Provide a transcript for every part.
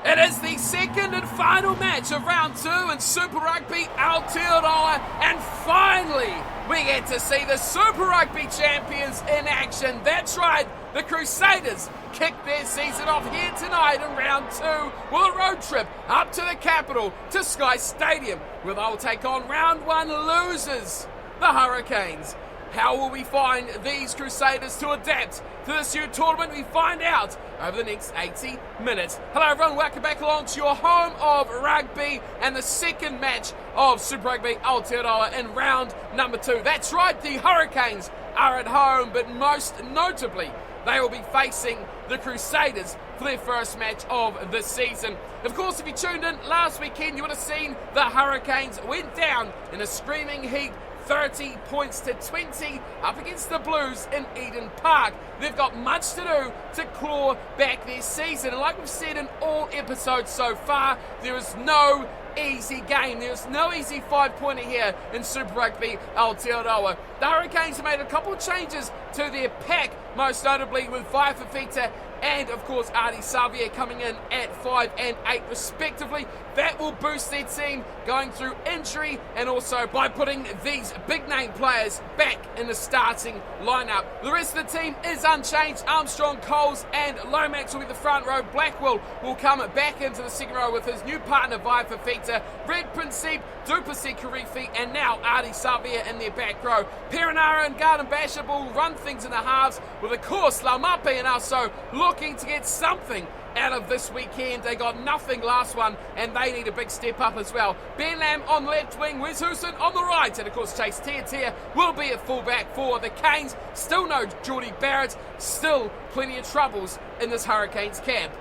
It is the second and final match of round 2 in Super Rugby Aotearoa, and finally we get to see the Super Rugby champions in action. That's right, the Crusaders kick their season off here tonight in round 2 with a road trip up to the capital, to Sky Stadium, where they'll take on round 1 losers, the Hurricanes. How will we find these Crusaders to adapt to this new tournament? We find out over the next 80 minutes. Hello everyone, welcome back along to your home of rugby and the second match of Super Rugby Aotearoa in round number 2. That's right, the Hurricanes are at home, but most notably they will be facing the Crusaders for their first match of the season. Of course, if you tuned in last weekend, you would have seen the Hurricanes went down in a screaming heat, 30 points to 20 up against the Blues in Eden Park. They've got much to do to claw back their season, and like we've said in all episodes so far, there is no easy game. There's no easy 5-pointer here in Super Rugby Aotearoa. The Hurricanes have made a couple of changes to their pack, most notably with Vaifafita and of course Ardie Savea coming in at 5 and 8 respectively. That will boost their team going through injury, and also by putting these big name players back in the starting lineup. The rest of the team is unchanged. Armstrong, Coles and Lomax will be the front row. Blackwell will come back into the second row with his new partner Vaifafita, Red Principe, Duplessis Karifi and now Ardie Savea in their back row. Perenara and Garden Basham will run things in the halves, with of course Laumape and also looking to get something out of this weekend. They got nothing last one and they need a big step up as well. Ben Lam on left wing, Wes Houston on the right, and of course Chase Tiatia will be at fullback for the Canes. Still no Geordie Barrett, still plenty of troubles in this Hurricanes camp.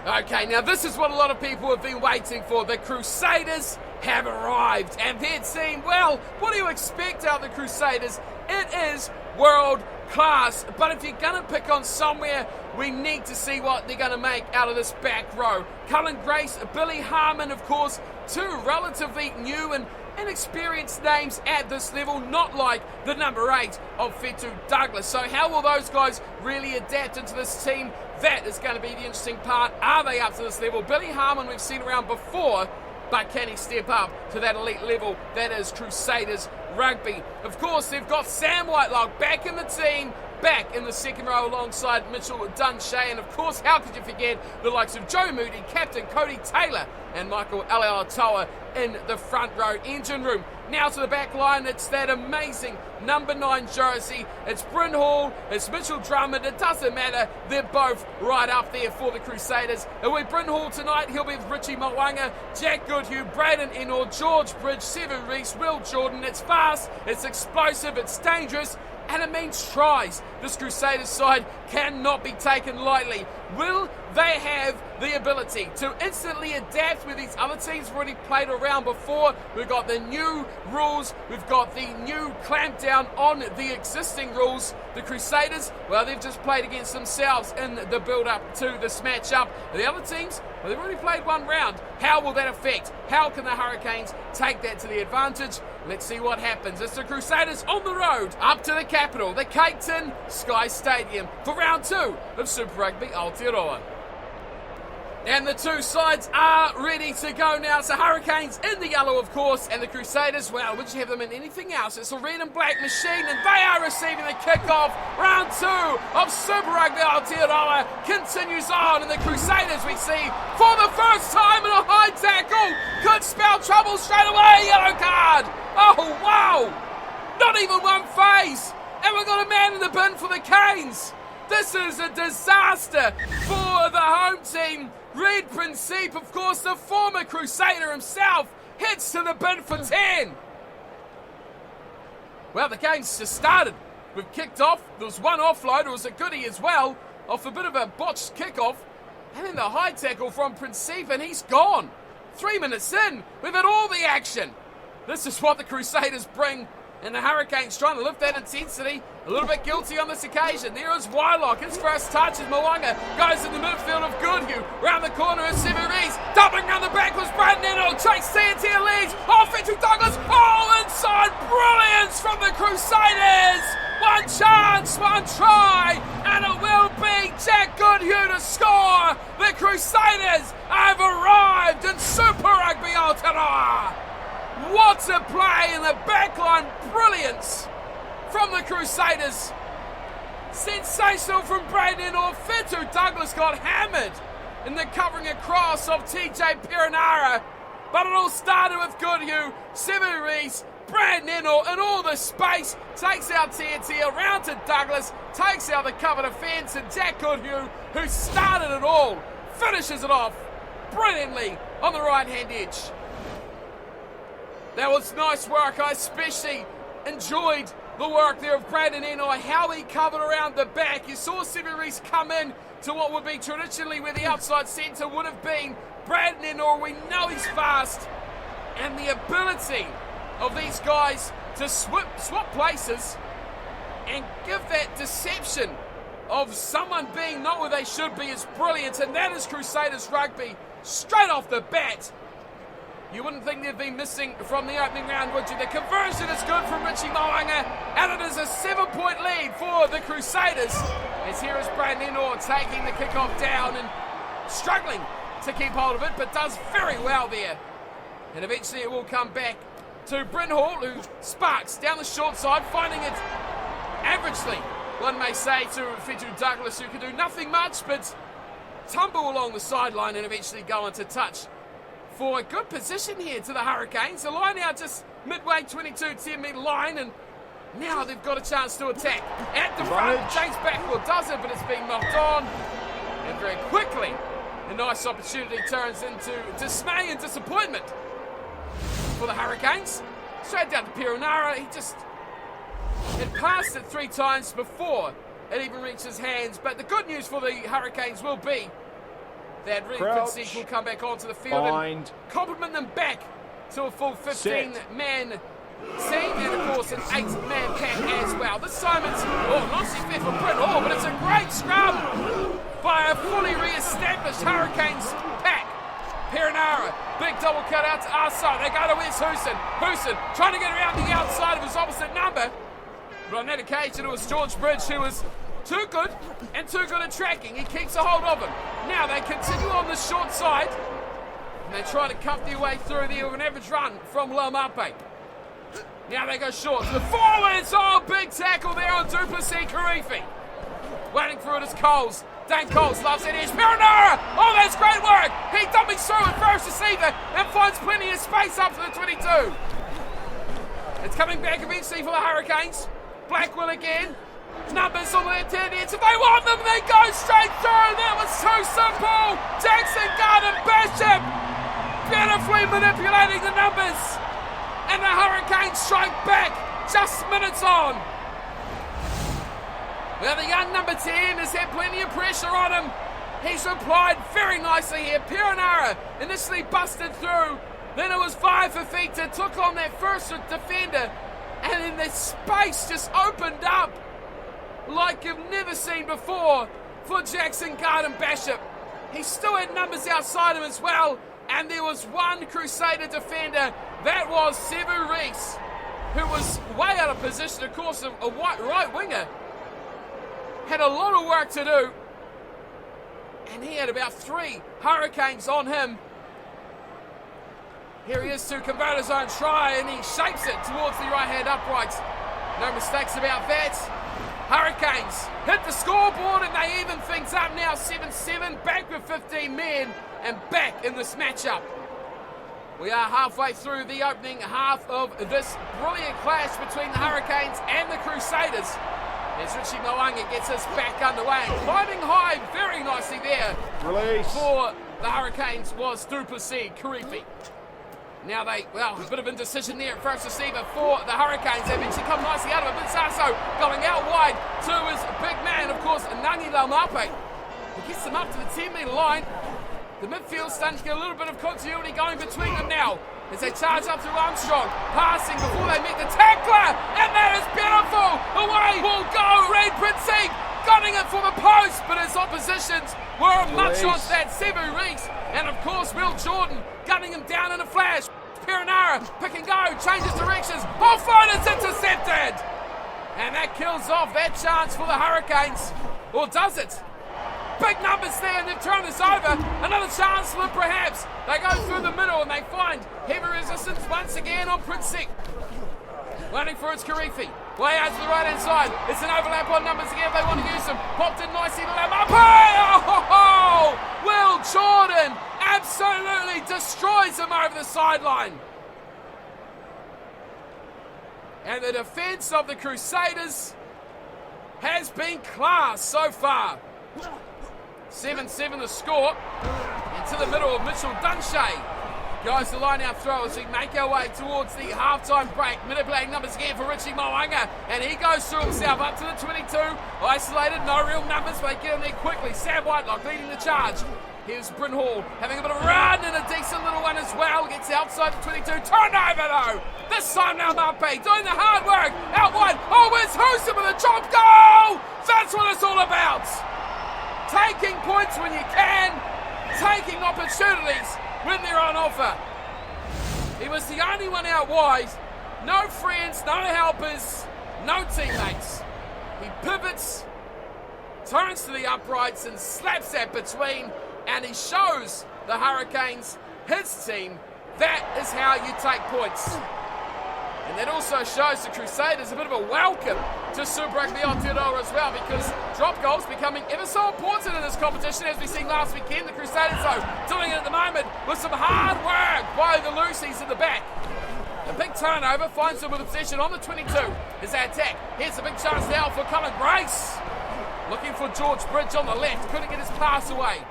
Okay, now this is what a lot of people have been waiting for. The Crusaders have arrived, and their team, well, what do you expect out of the Crusaders? It is world class, but if you're going to pick on somewhere, we need to see what they're going to make out of this back row. Cullen Grace, Billy Harmon, of course, two relatively new and inexperienced names at this level, not like the number 8 of Fetu Douglas. So how will those guys really adapt into this team? That is going to be the interesting part. Are they up to this level? Billy Harmon we've seen around before, but can he step up to that elite level that is Crusaders rugby? Of course, they've got Sam Whitelock back in the team, back in the second row alongside Mitchell Dunshay, and of course, how could you forget the likes of Joe Moody, Captain Cody Taylor and Michael Alatoa in the front row. Engine room now to the back line. It's that amazing number 9 jersey. It's Bryn Hall, it's Mitchell Drummond. It doesn't matter, they're both right up there for the Crusaders. And with Bryn Hall tonight, he'll be with Richie Mwanga, Jack Goodhue, Braden Enor, George Bridge, Seven Reese, Will Jordan. It's fast, it's explosive, it's dangerous, and it means tries. This Crusaders side cannot be taken lightly. Will they have the ability to instantly adapt with these other teams who've already played around before? We've got the new rules, we've got the new clampdown on the existing rules. The Crusaders, well, they've just played against themselves in the build-up to this matchup. The other teams, well, they've already played one round. How will that affect? How can the Hurricanes take that to the advantage? Let's see what happens. It's the Crusaders on the road up to the capital, the Cape Town Sky Stadium, for round 2 of Super Rugby Aotearoa. And the two sides are ready to go now. So Hurricanes in the yellow, of course, and the Crusaders, well, would you have them in anything else? It's a red and black machine, and they are receiving the kickoff. Round 2 of Super Rugby Aotearoa continues on, and the Crusaders, we see, for the first time in a high tackle, could spell trouble straight away. Yellow card. Oh, wow. Not even one phase. And we've got a man in the bin for the Canes. This is a disaster for the home team. Red Principe, of course, the former Crusader himself, heads to the bin for 10. Well, the game's just started. We've kicked off. There was one offload. It was a goodie as well, off a bit of a botched kickoff. And then the high tackle from Principe, and he's gone. 3 minutes in, we've had all the action. This is what the Crusaders bring. And the Hurricanes trying to lift that intensity. A little bit guilty on this occasion. There is Wylock. His first touch as Mwanga goes in the midfield of Goodhue. Round the corner is Seven Reese. Doubling round the back was Braden Enor. Chase Tiatia leads. Off into Douglas. Oh, inside. Brilliance from the Crusaders. One chance, one try. And it will be Jack Goodhue to score. The Crusaders have arrived in Super Rugby Aotearoa. What a play in the backline, brilliance from the Crusaders. Sensational from Braden or Fitu Douglas got hammered in the covering across of TJ Perenara. But it all started with Goodhue, Sevu Reece, Brad Neno in all the space, takes out TNT around to Douglas, takes out the cover defence, and Jack Goodhue, who started it all, finishes it off brilliantly on the right-hand edge. That was nice work. I especially enjoyed the work there of Brad Neno, how he covered around the back. You saw Sevu Reece come in to what would be traditionally where the outside centre would have been. Brad Neno, we know he's fast, and the ability of these guys to swap places and give that deception of someone being not where they should be is brilliant, and that is Crusaders rugby straight off the bat. You wouldn't think they'd be missing from the opening round, would you? The conversion is good from Richie Moanga, and it is a 7-point lead for the Crusaders. As here is Brad Neno taking the kickoff down and struggling to keep hold of it, but does very well there. And eventually it will come back to Bryn Hall, who sparks down the short side, finding it averagely, one may say, to Fitu Douglas, who can do nothing much but tumble along the sideline and eventually go into touch for a good position here to the Hurricanes. The line out just midway 22-10-metre line, and now they've got a chance to attack. At the front, James Backwell does it, but it's being knocked on, and very quickly a nice opportunity turns into dismay and disappointment for the Hurricanes. Straight down to Perenara. He just had passed it 3 times before it even reached his hands. But the good news for the Hurricanes will be that Really Quincy will come back onto the field and compliment them back to a full 15-man team, and of course an 8-man pack as well. This time it's nicely fit for Bryn Hall, but it's a great scrum by a fully re-established Hurricanes pack. Perenara, big double cut out to our side. They go to Wes Houston. Houston trying to get around the outside of his opposite number. But on that occasion, it was George Bridge who was too good and too good at tracking. He keeps a hold of him. Now they continue on the short side. And they try to cut their way through there with an average run from Laumape. Now they go short to the forwards. Oh, big tackle there on Duplessis Karifi. Waiting for it is Coles. Dane Coles loves it. Here's Perenara. Oh, that's great work. He dummies through at first receiver and finds plenty of space up to the 22. It's coming back eventually for the Hurricanes. Blackwell again. Numbers on the left-hand edge. If they want them, they go straight through. That was too simple. Jackson Garden Bishop beautifully manipulating the numbers. And the Hurricanes strike back just minutes on. Well, the young number 10 has had plenty of pressure on him. He's replied very nicely here. Perenara initially busted through. Then it was 5 for Fita. Took on that first defender. And then the space just opened up like you've never seen before for Jackson Garden Bishop. He still had numbers outside him as well. And there was one Crusader defender. That was Sevu Reece, who was way out of position. Of course, a right winger. Had a lot of work to do. And he had about 3 Hurricanes on him. Here he is to convert his own try, and he shapes it towards the right-hand upright. No mistakes about that. Hurricanes hit the scoreboard, and they even things up now. 7-7, back with 15 men, and back in this matchup. We are halfway through the opening half of this brilliant clash between the Hurricanes and the Crusaders. As Richie Moanga gets us back underway, climbing high very nicely there. Release. For the Hurricanes was Duplessis Karifi. Now a bit of indecision there at first receiver for the Hurricanes. They eventually come nicely out of it. Sasso going out wide to his big man, of course, Nangi Laumape. He gets them up to the 10-metre line. The midfield's starting to get a little bit of continuity going between them now as they charge up to Armstrong, passing before they meet the tackler, and that is beautiful. Away will go Red Prinsey, gunning it for the post, but his oppositions were much on that. Sevu Reece, and of course Will Jordan gunning him down in a flash. Perenara, pick and go, changes directions. Offload is intercepted, and that kills off that chance for the Hurricanes. Or does it? Big numbers there, and they've turned this over. Another chance for them, perhaps. They go through the middle, and they find heavy resistance once again on Princey. Waiting for its Karifi. Way out to the right-hand side. It's an overlap on numbers again if they want to use them. Popped in nicely to Lamape. Oh! Will Jordan absolutely destroys him over the sideline. And the defence of the Crusaders has been class so far. 7-7 the score. Into the middle of Mitchell Dunshay. Goes the line out throw as we make our way towards the halftime break. Minute playing numbers again for Richie Moanga. And he goes through himself up to the 22. Isolated, no real numbers, but they get in there quickly. Sam Whitelock leading the charge. Here's Bryn Hall having a bit of a run and a decent little one as well. Gets outside the 22. Turnover though. This time now Mape doing the hard work. Out wide. Oh, it's Houston with a drop goal. That's what it's all about. Taking points when you can. Taking opportunities when they're on offer. He was the only one out wide. No friends, no helpers, no teammates. He pivots, turns to the uprights and slaps that between, and he shows the Hurricanes, his team, that is how you take points. And that also shows the Crusaders a bit of a welcome to Super Rugby Aotearoa as well, because drop goals becoming ever so important in this competition, as we seen last weekend. The Crusaders, though, doing it at the moment with some hard work by the Lucies in the back. A big turnover finds them with a possession on the 22. Is that attack? Here's a big chance now for Colin Grace. Looking for George Bridge on the left. Couldn't get his pass away.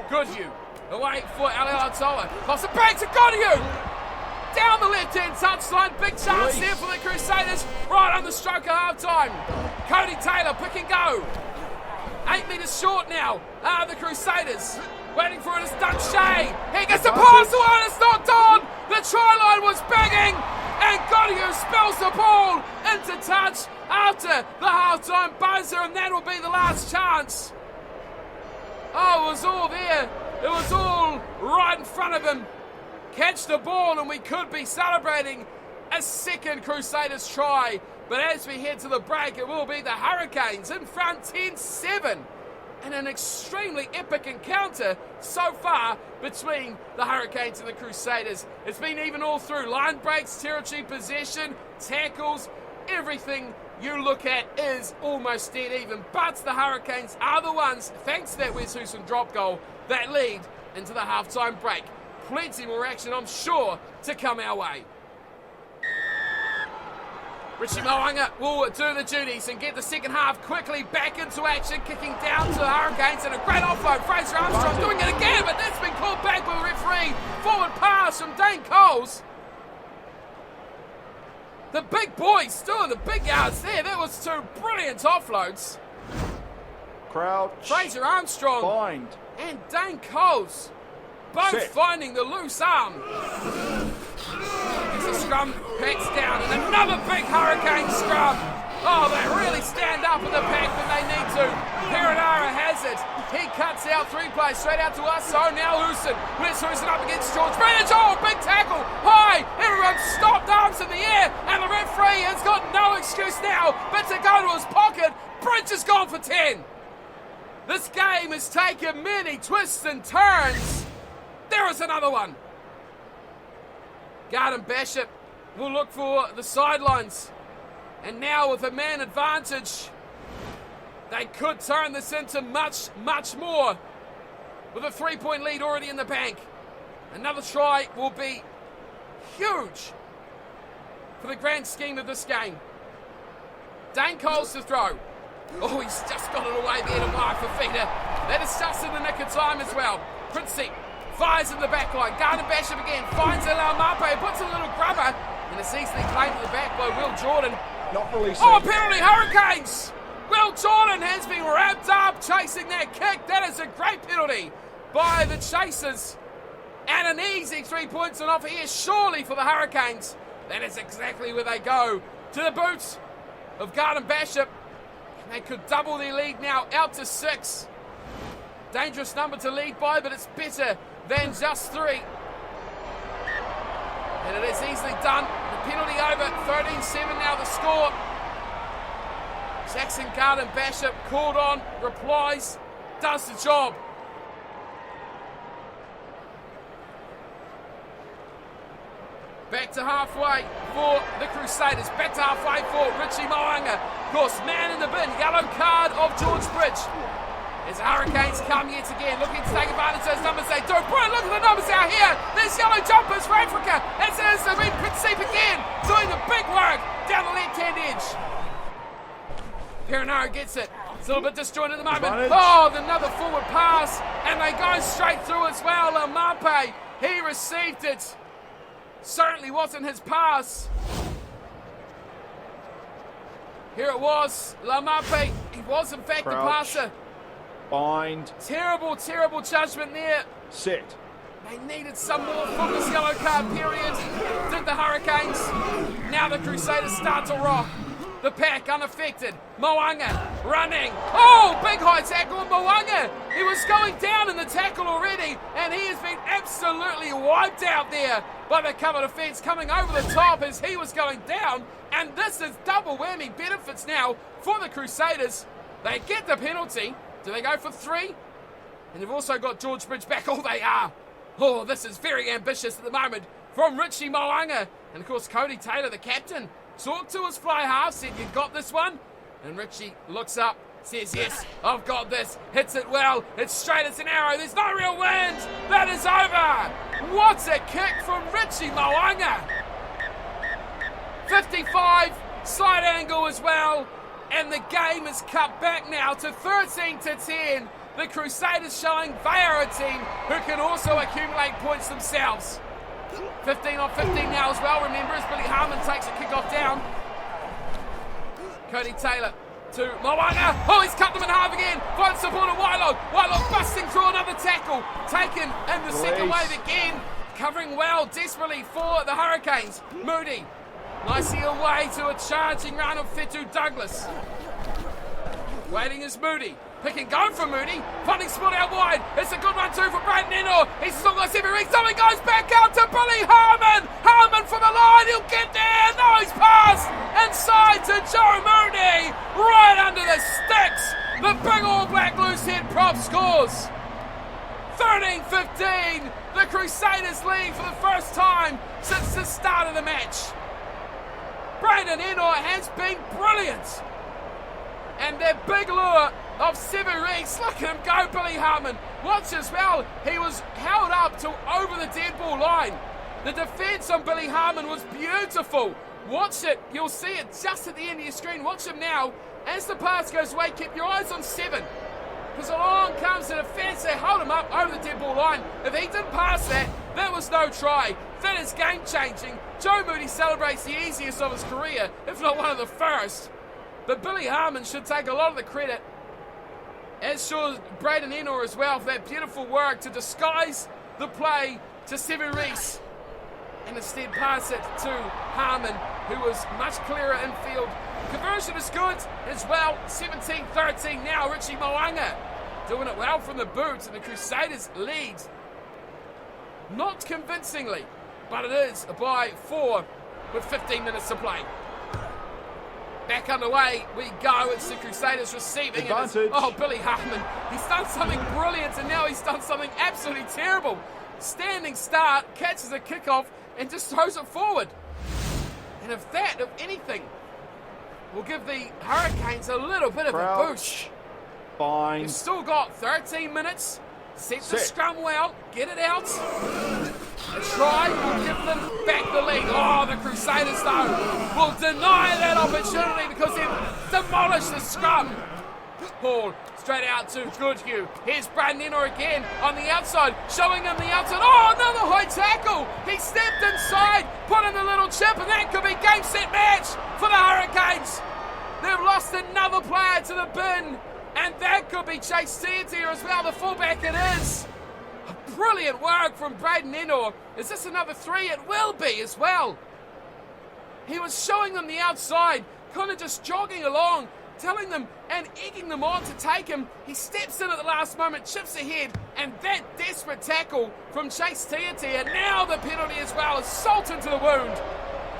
Goodhue away for Aotearoa. Toss it back to Goodhue. Down the left-hand touchline, big chance there for the Crusaders, right on the stroke of half-time. Cody Taylor, pick and go. 8 metres short now, the Crusaders. Waiting for it, it's Dunshay. He gets the pass away, it's knocked on. The try line was banging, and Goddard spells the ball into touch after the half-time buzzer, and that will be the last chance. Oh, it was all there. It was all right in front of him. Catch the ball and we could be celebrating a second Crusaders try. But as we head to the break, it will be the Hurricanes in front 10-7. And an extremely epic encounter so far between the Hurricanes and the Crusaders. It's been even all through. Line breaks, territory possession, tackles, everything you look at is almost dead even. But the Hurricanes are the ones, thanks to that Wes Houston drop goal, that lead into the halftime break. Plenty more action, I'm sure, to come our way. Richie Moanga will do the duties and get the second half quickly back into action, kicking down to the Hurricanes, and a great offload. Fraser Armstrong doing it again, but that's been called back by the referee. Forward pass from Dane Coles. The big boys still in the big yards there. That was two brilliant offloads. Crouch. Fraser Armstrong Bind. and Dane Coles both finding the loose arm. As the scrum packs down, and another big Hurricane scrum. Oh, they really stand up in the pack when they need to. Perenara has it. He cuts out three plays straight out to us. So now Houston. Where's Houston up against George Bridge? Oh, big tackle. High. Everyone stopped, arms in the air. And the referee has got no excuse now but to go to his pocket. Bridge has gone for 10. This game has taken many twists and turns. There is another one. Garden Bishop will look for the sidelines. And now with a man advantage, they could turn this into much, much more. With a 3-point lead already in the bank. Another try will be huge for the grand scheme of this game. Dane Coles to throw. Oh, he's just got it away there to mark for Feeder. That is just in the nick of time as well. Princey fires in the back line. Garden Bishop again finds Mape, puts a little grubber, and it's easily claimed to the back by Will Jordan. Not releasing. Oh, penalty, Hurricanes! Will Jordan has been wrapped up chasing that kick. That is a great penalty by the Chasers. And an easy 3 points on offer here, surely for the Hurricanes. That is exactly where they go. To the boots of Garden Bishop. They could double their lead now, out to 6. Dangerous number to lead by, but it's better than just 3. And it is easily done. The penalty over, 13-7 now the score. Jackson Garden Bishop called on, replies, does the job. Back to halfway for the Crusaders. Back to halfway for Richie Mo'unga. Of course, man in the bin. Yellow card of George Bridge. As the Hurricanes come yet again, looking to take advantage of those numbers. They do. Brilliant, look at the numbers out here. There's yellow jumpers for Africa. As it is, they've been Princeep again, doing the big work down the left-hand edge. Perenara gets it. It's a little bit disjointed at the moment. Advantage. Oh, another forward pass. And they go straight through as well. Lamape, he received it. Certainly wasn't his pass. Here it was. Lamape, he was in fact Crouch. the passer. Bind. Terrible, terrible judgment there. Sit. They needed some more from this yellow card period. Did the Hurricanes. Now the Crusaders start to rock. The pack unaffected. Mo'unga running. Oh, big high tackle on Mo'unga. He was going down in the tackle already, and he has been absolutely wiped out there by the cover defence coming over the top as he was going down. And this is double whammy benefits now for the Crusaders. They get the penalty. Do they go for 3? And they've also got George Bridge back. Oh, they are. Oh, this is very ambitious at the moment from Richie Mo'unga. And of course, Cody Taylor, the captain, talked to his fly half, said, "You got this one?" And Richie looks up, says, "Yes, I've got this." Hits it well. It's straight as an arrow. There's no real wind. That is over. What a kick from Richie Mo'unga. 55, slight angle as well. And the game is cut back now to 13-10. The Crusaders showing they are a team who can also accumulate points themselves. 15 on 15 now as well, remember, as Billy Harmon takes a kick-off down. Cody Taylor to Mo'unga. Oh, he's cut them in half again. Finds support of Whitelock. Whitelock busting through another tackle. Taken in the second wave again. Covering well, desperately for the Hurricanes. Moody. Nicely away to a charging run of Fetu Douglas. Waiting is Moody. Pick and go from Moody. Finding spot out wide. It's a good one too for Braden Ennor. He's still got 7 weeks. Someone goes back out to Billy Harmon. Harmon for the line. He'll get there. No, he's passed. Inside to Joe Moody. Right under the sticks. The big All Black loose head prop scores. 13-15. The Crusaders lead for the first time since the start of the match. Braden Ennor has been brilliant. And that big lure of 7 weeks, look at him go, Billy Harmon. Watch as well, he was held up to over the dead ball line. The defence on Billy Harmon was beautiful. Watch it, you'll see it just at the end of your screen. Watch him now. As the pass goes away, keep your eyes on 7. Because along comes the defence, they hold him up over the dead ball line. If he didn't pass that, that was no try. That is game-changing. Joe Moody celebrates the easiest of his career, if not one of the first. But Billy Harmon should take a lot of the credit, as should Braden Ennor as well, for that beautiful work to disguise the play to Sevu Reece and instead pass it to Harmon, who was much clearer infield. Conversion is good as well. 17-13 now. Richie Mo'unga doing it well from the boot, and the Crusaders lead. Not convincingly, but it is by 4 with 15 minutes to play. Back underway we go. It's the Crusaders receiving. Advantage. Oh, Billy Harmon. He's done something brilliant, and now he's done something absolutely terrible. Standing start, catches a kickoff, and just throws it forward. And if that, if anything, will give the Hurricanes a little bit of a boost. Bind. You've still got 13 minutes. Set the scrum well. Get it out. A try will give them back the lead. Oh, the Crusaders, though, will deny that opportunity because they've demolished the scrum. Paul straight out to Goodhue. Here's Braden Ennor again on the outside, showing him the outside. Oh, another high tackle. He stepped inside, put in a little chip, and that could be game, set, match for the Hurricanes. They've lost another player to the bin, and that could be Chase Tiatia as well, the fullback it is. Brilliant work from Braden Ennor. Is this another 3? It will be as well. He was showing them the outside, kind of just jogging along, telling them and egging them on to take him. He steps in at the last moment, chips ahead, and that desperate tackle from Chase Tiatia. Now the penalty as well, is salt into the wound.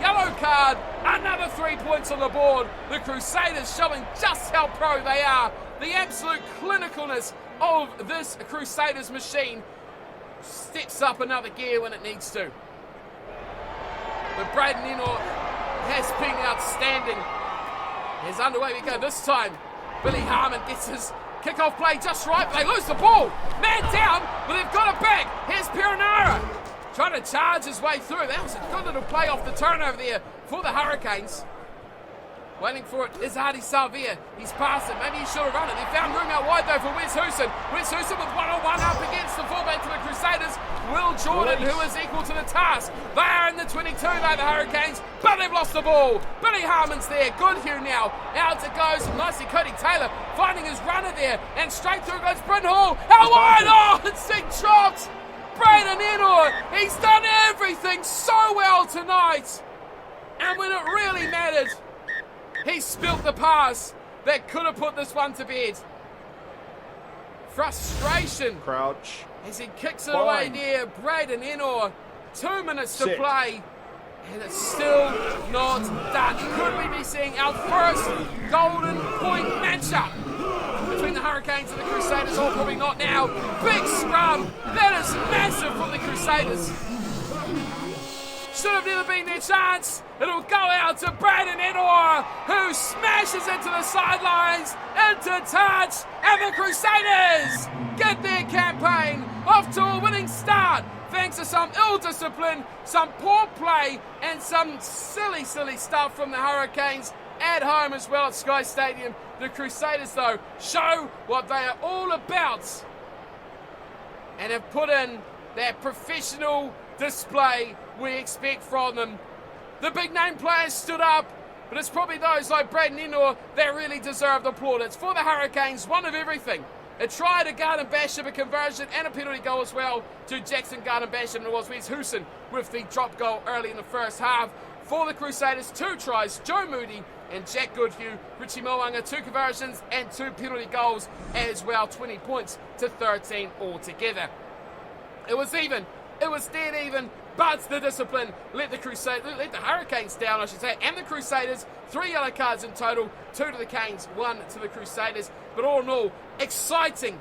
Yellow card, another 3 points on the board. The Crusaders showing just how pro they are. The absolute clinicalness of this Crusaders machine steps up another gear when it needs to. But Braden Eno has been outstanding. As underway we go this time. Billy Harmon gets his kick-off play just right, but they lose the ball. Man down, but they've got it back. Here's Perenara trying to charge his way through. That was a good little play off the turnover there for the Hurricanes. Waiting for it is Hardy Salvia. He's passed it. Maybe he should have run it. They found room out wide though for Wes Houston. Wes Houston with one-on-one up against the fullback to the Crusaders. Will Jordan, who is equal to the task. They are in the 22 though, the Hurricanes, but they've lost the ball. Billy Harmon's there. Goodhue now. Out it goes. Nicely Cody Taylor finding his runner there. And straight through goes Bryn Hall. How wide? Oh, it's been dropped. Braden Eno. He's done everything so well tonight. And when it really mattered, he spilt the pass that could have put this one to bed. Frustration. Crouch. As he kicks it away near Braden Eno. 2 minutes to play. And it's still not done. Could we be seeing our first golden point matchup between the Hurricanes and the Crusaders? Or probably not now. Big scrum. That is massive from the Crusaders. Should have never been their chance. It'll go out to Braden Eno, who smashes into the sidelines, into touch, and the Crusaders get their campaign off to a winning start, thanks to some ill discipline, some poor play, and some silly stuff from the Hurricanes at home as well at Sky Stadium. The Crusaders, though, show what they are all about and have put in that professional display we expect from them. The big name players stood up, but it's probably those like Braden Eno that really deserve the plaudits. For the Hurricanes, one of everything. A try to Garden Basham, a conversion and a penalty goal as well to Jackson Garden Basham, and it was Wes Houston with the drop goal early in the first half. For the Crusaders, 2 tries, Joe Moody and Jack Goodhue. Richie Mo'unga, 2 conversions and 2 penalty goals as well, 20 points to 13 altogether. It was even. It was dead even, but the discipline let the Hurricanes down, I should say, and the Crusaders. 3 yellow cards in total, 2 to the Canes, 1 to the Crusaders. But all in all, exciting,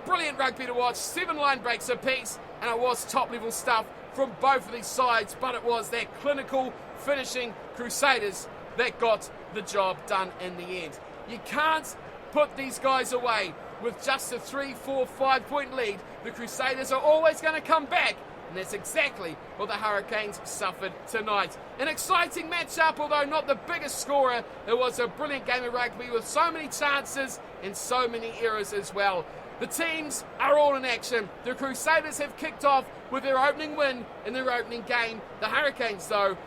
brilliant rugby to watch. 7 line breaks apiece, and it was top-level stuff from both of these sides, but it was that clinical finishing Crusaders that got the job done in the end. You can't put these guys away with just a 3, 4, 5 point lead. The Crusaders are always going to come back, and that's exactly what the Hurricanes suffered tonight. An exciting matchup, although not the biggest scorer. It was a brilliant game of rugby with so many chances and so many errors as well. The teams are all in action. The Crusaders have kicked off with their opening win in their opening game. The Hurricanes, though,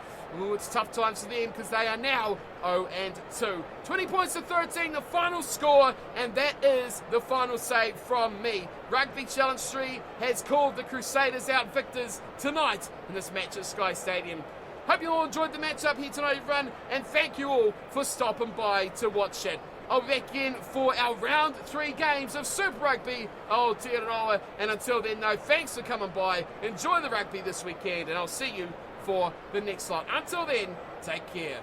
it's tough times for them because they are now 0-2. 20 points to 13, the final score, and that is the final say from me. Rugby Challenge 3 has called the Crusaders out victors tonight in this match at Sky Stadium. Hope you all enjoyed the matchup here tonight, everyone, and thank you all for stopping by to watch it. I'll be back again for our round 3 games of Super Rugby Aotearoa, and until then, no, thanks for coming by. Enjoy the rugby this weekend, and I'll see you for the next lot. Until then, take care.